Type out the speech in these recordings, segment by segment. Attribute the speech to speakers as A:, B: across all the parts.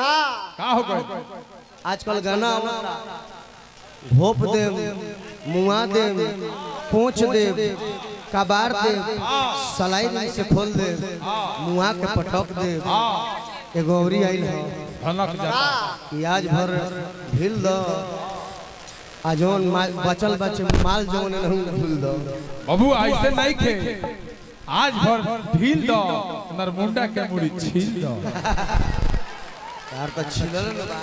A: का हो गए
B: आजकल गाना भोप दे मुआ दे पोंछ दे कबार दे सलाई से खोल दे मुआ के पटक दे एगो औरी आई है
A: धनक जाता
B: कि आज भर ढील दो आजोन बचल बचे माल जोन नहीं भूल दो
A: बाबू ऐसे नहीं खे आज भर ढील दो नरमुंडा के मुड़ी छील दो
B: यार तो छिलल ना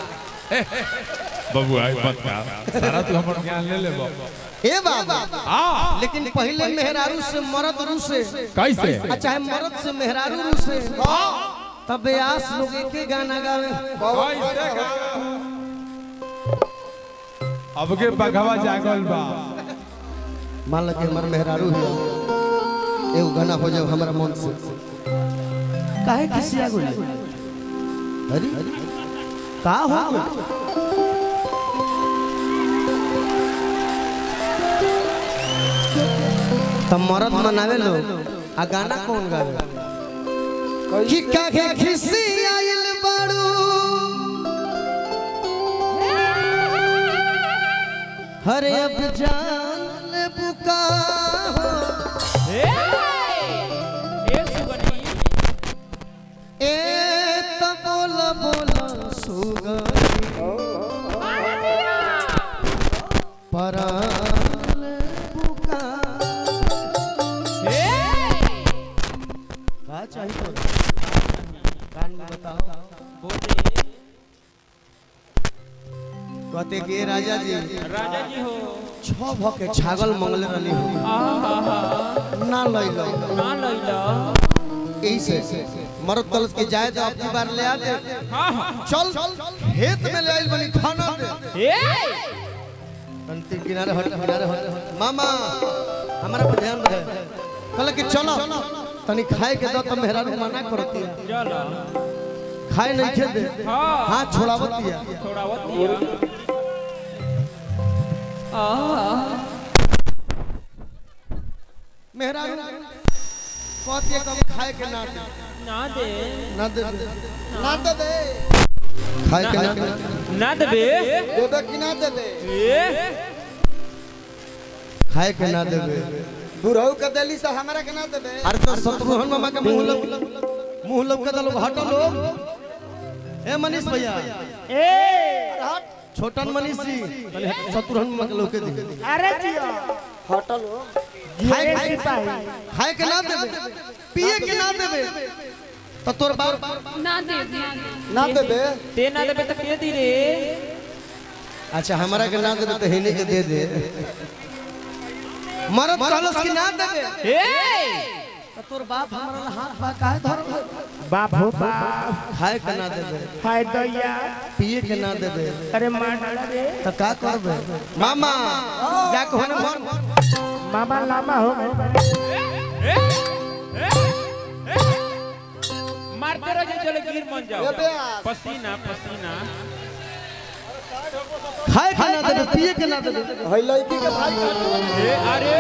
A: बाबू आई मत कर सारा तू हमर ज्ञान ले लेबो
B: ए बाबा
A: हां
B: लेकिन पहले मेहरारू से मर्द रू से
A: कैसे
B: अच्छा है मर्द से मेहरारू रू से तब आस लोग के गाना गावे
A: कैसे अब के बघवा जागल बा
B: मान लगे हमर मेहरारू है एगो गाना हो जाओ हमारा मन से काहे किसी आगो अरे का हो तब मरद मनावे लो आ गाना कौन गावे कि काहे खिसी आइल बाड़ू हरे अब जान ले बुका हो ए त बोला सुगनी परान बुका का चाहिए तो कान में बताओ कहते के राजा जी हो छह भके छागल मंगले रहली हो ना लइलो यही से मरद तलस के जाए तो अपनी बार ले आ दे चल खेत में ले आइल बनी खाना दे अंतिम किनारे हट मामा हमारा पर ध्यान रहे कहले कि चलो तनी खाए के दो त मेहरा मना करती है चलो खाए नहीं खे दे हाथ छोड़ावतिया मेहरा कहती कम खाए के ना दे खाए के ना देबे कि ना देबे खाए के ना देबे बुढ़ऊ के देली से हमरा के ना देबे अरे तो शत्रुघ्न मामा के मुंह लब के दलो हटो लोग ए मनीष भैया ए हट छोटन मनीष जी शत्रुघ्न मामा के लोग के दे अरे जियो हटो लोग खाए के ना देबे पिए के ना देबे तो तोर बाप ना देबे
C: ते ना देबे तो के दी रे
B: अच्छा हमरा के ना देबे तो हेने के दे दे मरद कहलस कि ना देबे तो तोर बाप हमरा हाथ बा काहे धर
C: बाप हो बाप
B: खाए के ना देबे
C: खाए दैया
B: पिए के ना देबे
C: अरे मार रे
B: तो का करबे मामा जाके होने मर
C: मामा लामा हो मारते रहो चले गिर मन जाओ पसीना
B: खाए के ना देबे पिए के ना देबे है लड़की के भाई
C: अरे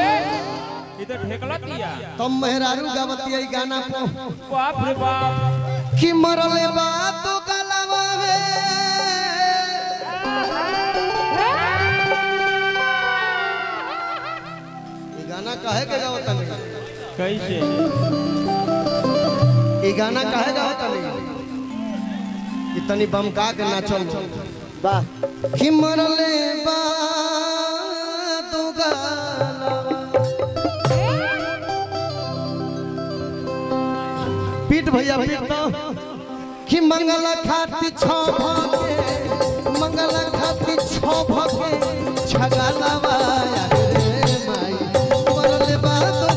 C: इधर ढेकला दिया
B: तुम मेहरारू गावतिया ई गाना को
C: बाप रे बाप
B: कि मरले बा तो गलवा है ई गाना काहे के गावत नहीं
C: कैसे
B: ई गाना काहे गावत नहीं इतनी बमका के नाचल वाह कि मरले बा तो गलवा पीठ भैया पीठ तो कि मंगल खाती छो भके मंगल खाती छो भके छगलवा रे माई मरले बा तो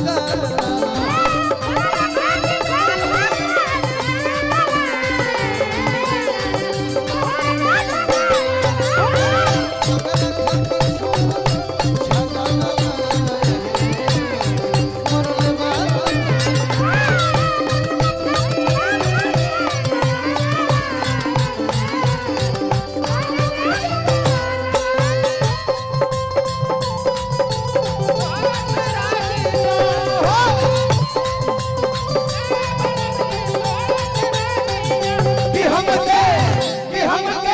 B: हमर